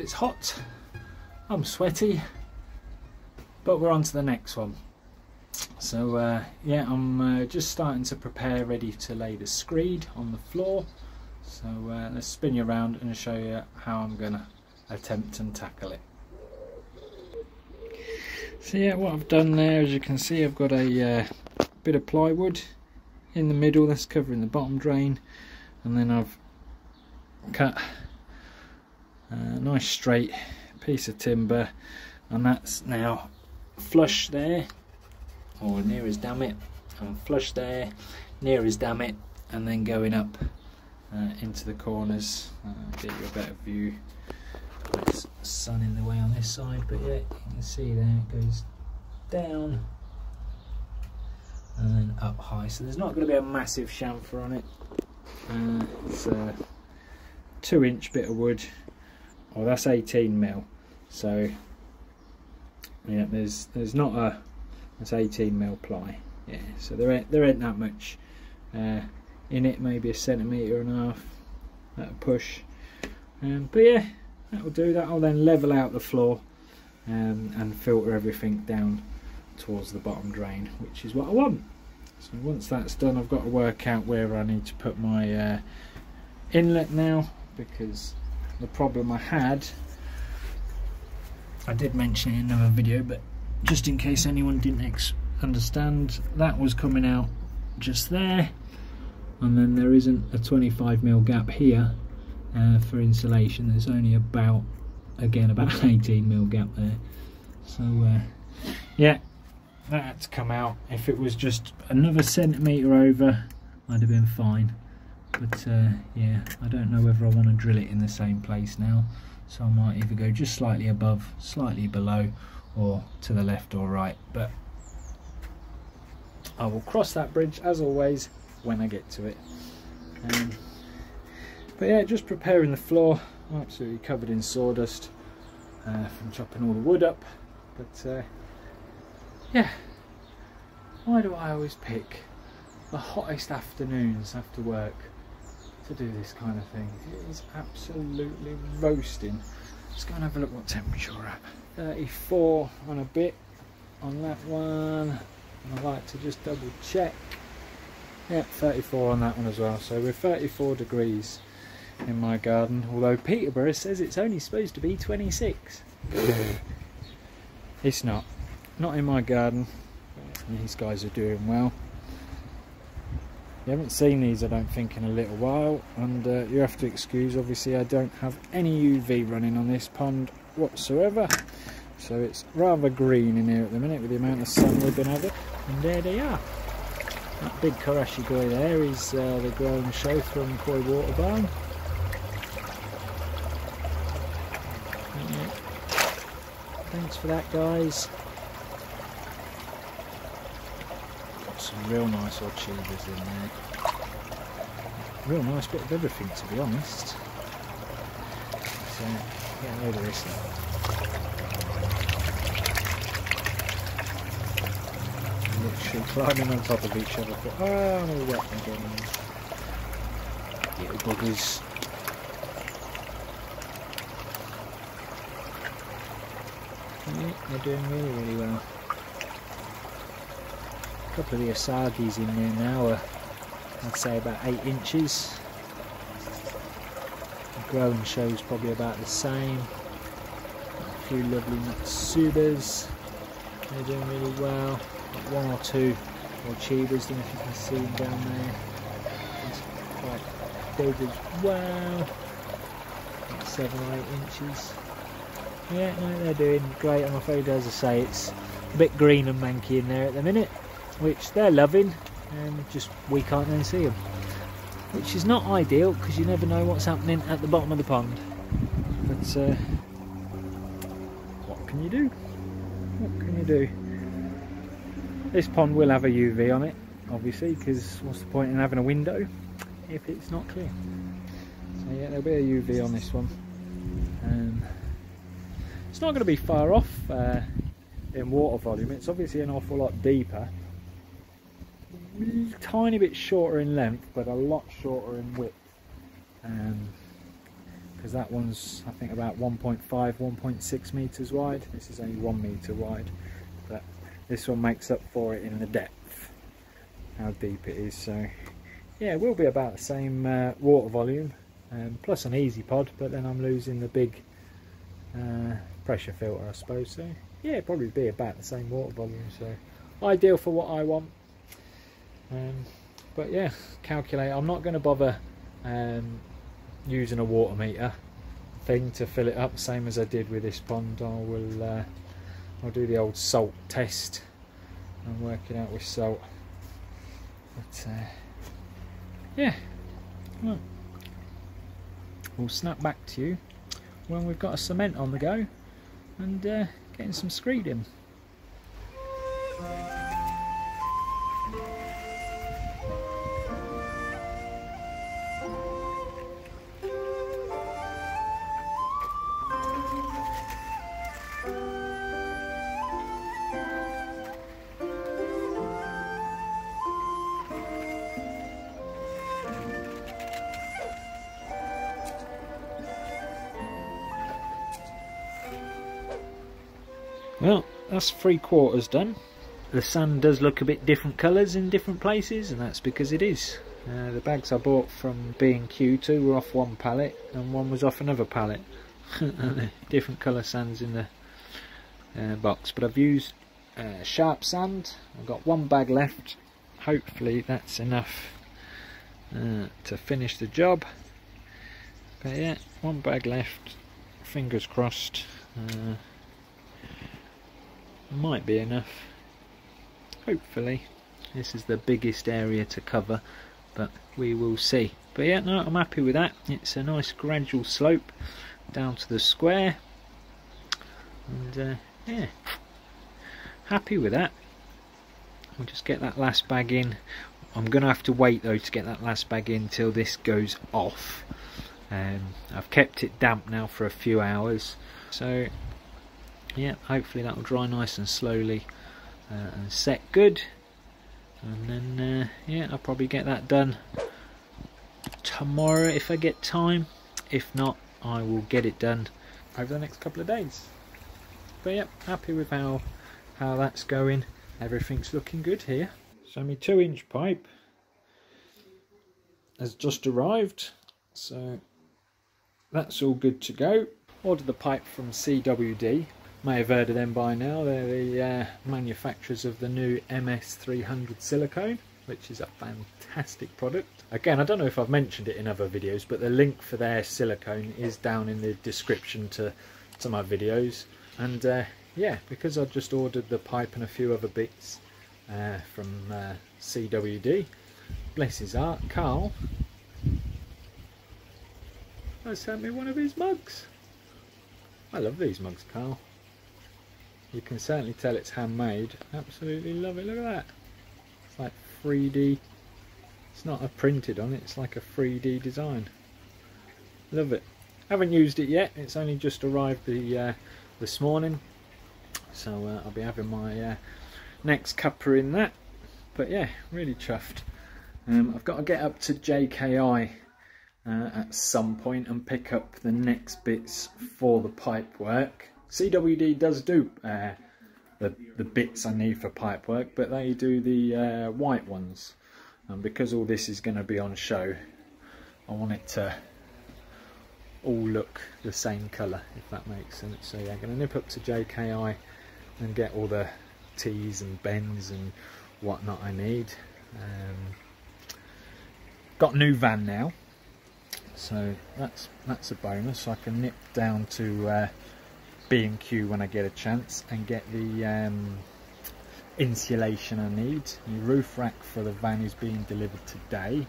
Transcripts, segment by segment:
So it's hot, I'm sweaty, but we're on to the next one. So yeah, I'm just starting to prepare, ready to lay the screed on the floor. So let's spin you around and show you how I'm going to attempt and tackle it. So yeah, what I've done there, as you can see, I've got a bit of plywood in the middle that's covering the bottom drain, and then I've cut a nice straight piece of timber, and that's now flush there, or near as damn it, and flush there, near as damn it, and then going up into the corners. Get you a better view. There's sun in the way on this side, but yeah, you can see there it goes down and then up high. So there's not going to be a massive chamfer on it. It's a 2-inch bit of wood. Oh, that's 18mm. So yeah, there's not a, that's 18mm ply. Yeah, so there ain't that much in it. Maybe 1.5 centimetres at a push. But yeah, that'll do. That'll then level out the floor and filter everything down towards the bottom drain, which is what I want. So once that's done, I've got to work out where I need to put my inlet now, because the problem I had, I did mention in another video, but just in case anyone didn't understand, that was coming out just there, and then there isn't a 25mm gap here for insulation. There's only about 18mm gap there. So yeah, that had to come out. If it was just another centimetre over, I'd have been fine. But yeah, I don't know whether I want to drill it in the same place now, so I might either go just slightly above, slightly below, or to the left or right. But I will cross that bridge as always when I get to it. But yeah, just preparing the floor. I'm absolutely covered in sawdust from chopping all the wood up. But yeah, why do I always pick the hottest afternoons after work to do this kind of thing? It is absolutely roasting. Let's go and have a look what temperature we're at. 34 on a bit on that one. And I like to just double check. Yeah, 34 on that one as well. So we're 34 degrees in my garden, although Peterborough says it's only supposed to be 26. It's not in my garden. These guys are doing well. You haven't seen these, I don't think, in a little while, and you have to excuse, obviously I don't have any UV running on this pond whatsoever, so it's rather green in here at the minute with the amount of sun we've been having. And there they are. That big Karashi guy there is the growing show from Koi Water Barn. Thanks for that, guys. Got some real nice orchidas in there. Real nice bit of everything, to be honest. So get a load of this now. Literally climbing on top of each other. Oh, I'm all wet again. Little buggers. Yeah, they're doing really, really well. A couple of the asagis in there now are, I'd say, about 8 inches. The growing show's probably about the same. Got a few lovely Matsubas. They're doing really well. Got 1 or 2 orchidas, don't know if you can see them down there. It's quite big as well. About 7 or 8 inches. Yeah, no, they're doing great. I'm afraid, as I say, it's a bit green and manky in there at the minute, which they're loving, and just we can't then see them, which is not ideal because you never know what's happening at the bottom of the pond. But what can you do? What can you do? This pond will have a UV on it, obviously, because what's the point in having a window if it's not clear? So yeah, there'll be a UV on this one. It's not going to be far off in water volume. It's obviously an awful lot deeper, tiny bit shorter in length, but a lot shorter in width. because that one's I think about 1.5, 1.6 metres wide. This is only 1 metre wide, but this one makes up for it in the depth, how deep it is. So yeah, it will be about the same water volume, plus an easy pod, but then I'm losing the big pressure filter, I suppose. So yeah, it'll probably be about the same water volume, so ideal for what I want. But yeah, calculate. I'm not going to bother using a water meter thing to fill it up, same as I did with this pond. I'll do the old salt test and work it out with salt. But yeah, well, we'll snap back to you when we've got a cement on the go and getting some screeding. Well, that's 3/4 done. The sand does look a bit different colours in different places, and that's because it is. The bags I bought from B&Q, 2 were off one pallet and 1 was off another pallet. Different colour sands in the box, but I've used sharp sand. I've got 1 bag left. Hopefully that's enough to finish the job. But yeah, 1 bag left. Fingers crossed. Might be enough. Hopefully. This is the biggest area to cover, but we will see. But yeah, no, I'm happy with that. It's a nice gradual slope down to the square, and yeah, happy with that. We'll just get that last bag in. I'm gonna have to wait though to get that last bag in till this goes off. I've kept it damp now for a few hours, so yeah, hopefully that will dry nice and slowly and set good, and then yeah, I'll probably get that done tomorrow if I get time. If not, I will get it done over the next couple of days. But yeah, happy with how that's going. Everything's looking good here. So my 2-inch pipe has just arrived, so that's all good to go. Ordered the pipe from CWD. May have heard of them by now. They're the manufacturers of the new MS300 silicone, which is a fantastic product. Again, I don't know if I've mentioned it in other videos, but the link for their silicone is down in the description to my videos. And yeah, because I just ordered the pipe and a few other bits from CWD, bless his heart, Carl has sent me one of his mugs. I love these mugs, Carl. You can certainly tell it's handmade. Absolutely love it. Look at that. It's like 3D. It's not a printed on it. It's like a 3D design. Love it. Haven't used it yet. It's only just arrived this morning. So I'll be having my next cuppa in that. But yeah, really chuffed. I've got to get up to JKI at some point and pick up the next bits for the pipe work. CWD does do the bits I need for pipe work, but they do the white ones, and because all this is going to be on show, I want it to all look the same colour, if that makes sense. So yeah, I'm going to nip up to JKI and get all the T's and bends and whatnot I need. Got a new van now, so that's a bonus. I can nip down to B&Q when I get a chance and get the insulation I need. The roof rack for the van is being delivered today,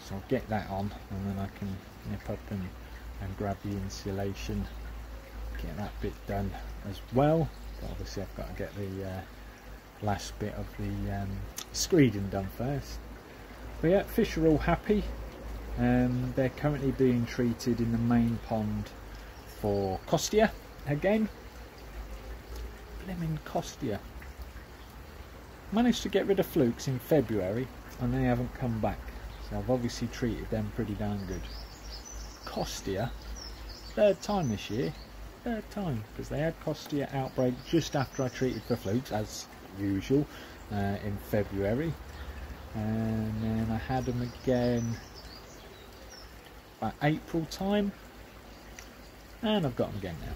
so I'll get that on, and then I can nip up and grab the insulation, get that bit done as well. But obviously I've got to get the last bit of the screeding done first. But yeah, fish are all happy. They're currently being treated in the main pond for Costia again. Blimmin' Costia. Managed to get rid of flukes in February and they haven't come back, so I've obviously treated them pretty darn good. Costia, third time this year, third time, because they had Costia outbreak just after I treated for flukes as usual in February, and then I had them again about April time, and I've got them again now.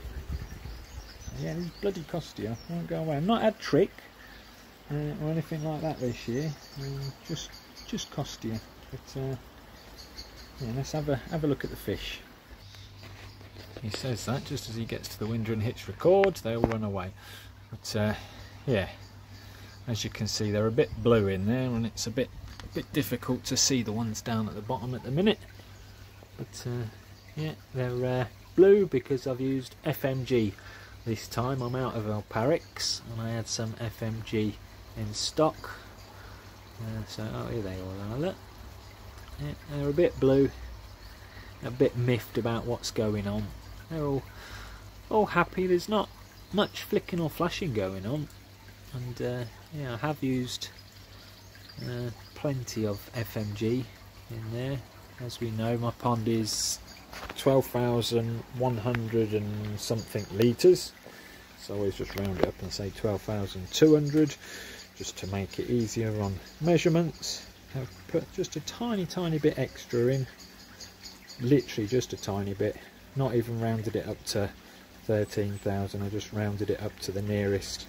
So yeah, these bloody Costia won't go away. I've not had trick or anything like that this year, just Costia. But yeah, let's have a look at the fish. He says that just as he gets to the window and hits record, they all run away. But yeah, as you can see, they're a bit blue in there, and it's a bit difficult to see the ones down at the bottom at the minute. But yeah, they're blue because I've used FMG this time. I'm out of Alparix, and I had some FMG in stock. So oh, here they all are. Look, yeah, they're a bit blue, a bit miffed about what's going on. They're all happy. There's not much flicking or flashing going on, and yeah, I have used plenty of FMG in there. As we know, my pond is 12,100 and something litres, so I always just round it up and say 12,200 just to make it easier on measurements. I've put just a tiny bit extra in, literally just a tiny bit, not even rounded it up to 13,000, I just rounded it up to the nearest,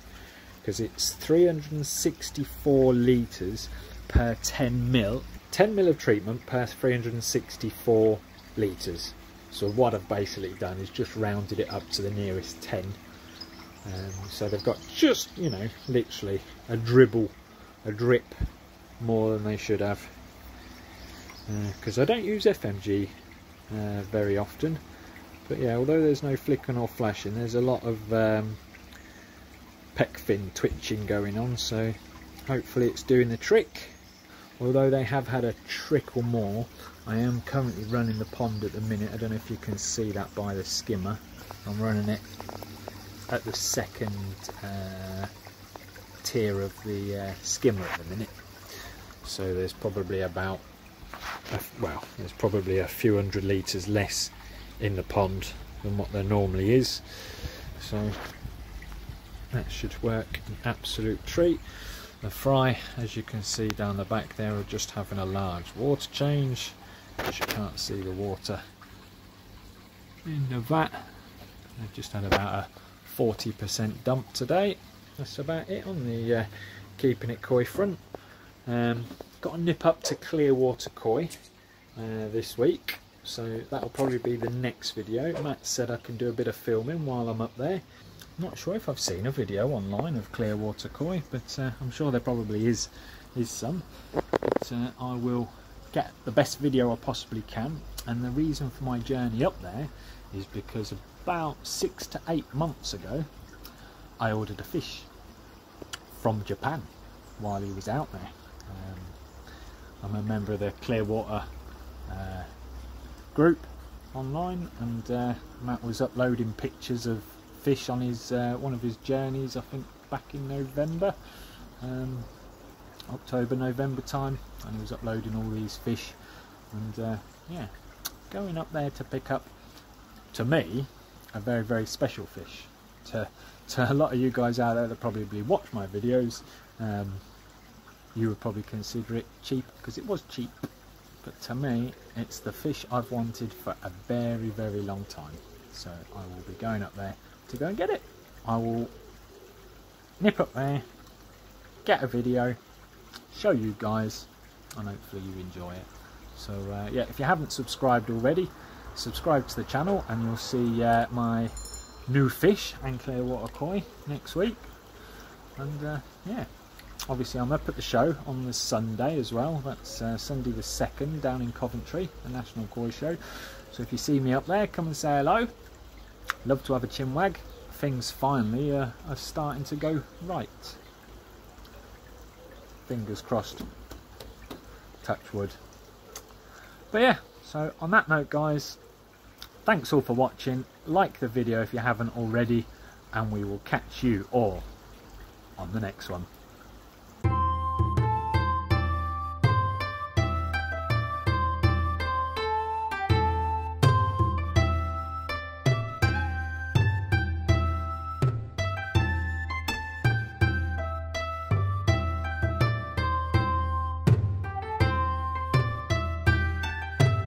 because it's 364 litres per 10 mil of treatment per 364 litres. So what I've basically done is just rounded it up to the nearest 10. So they've got just, you know, literally a drip more than they should have. Because I don't use FMG very often. But yeah, although there's no flickering or flashing, there's a lot of pec fin twitching going on, so hopefully it's doing the trick. Although they have had a trickle more, I am currently running the pond at the minute. I don't know if you can see that by the skimmer. I'm running it at the second tier of the skimmer at the minute. So there's probably about, well, there's probably a few hundred litres less in the pond than what there normally is. So that should work an absolute treat. The fry, as you can see down the back there, are just having a large water change, as you can't see the water in the vat. They've just had about a 40% dump today. That's about it on the keeping it koi front. Got to nip up to Clearwater Koi this week, so that'll probably be the next video. Matt said I can do a bit of filming while I'm up there. I'm not sure if I've seen a video online of Clearwater Koi, but I'm sure there probably is some. But I will get the best video I possibly can, and the reason for my journey up there is because about 6 to 8 months ago I ordered a fish from Japan while he was out there. I'm a member of the Clearwater group online, and Matt was uploading pictures of fish on his one of his journeys, I think back in November, October, November time, and he was uploading all these fish. And yeah, going up there to pick up, to me, a very special fish. To a lot of you guys out there that probably watch my videos, you would probably consider it cheap, because it was cheap, but to me it's the fish I've wanted for a very long time. So I will be going up there to go and get it. I will nip up there, get a video, show you guys, and hopefully you enjoy it. So yeah, if you haven't subscribed already, subscribe to the channel and you'll see my new fish and Clearwater Koi next week. And yeah, obviously I'm up at the show on the Sunday as well. That's Sunday the 2nd down in Coventry, the National Koi Show. So if you see me up there, come and say hello. Love to have a chin wag. Things finally are starting to go right. Fingers crossed. Touch wood. But yeah, so on that note guys, thanks all for watching. Like the video if you haven't already, and we will catch you all on the next one.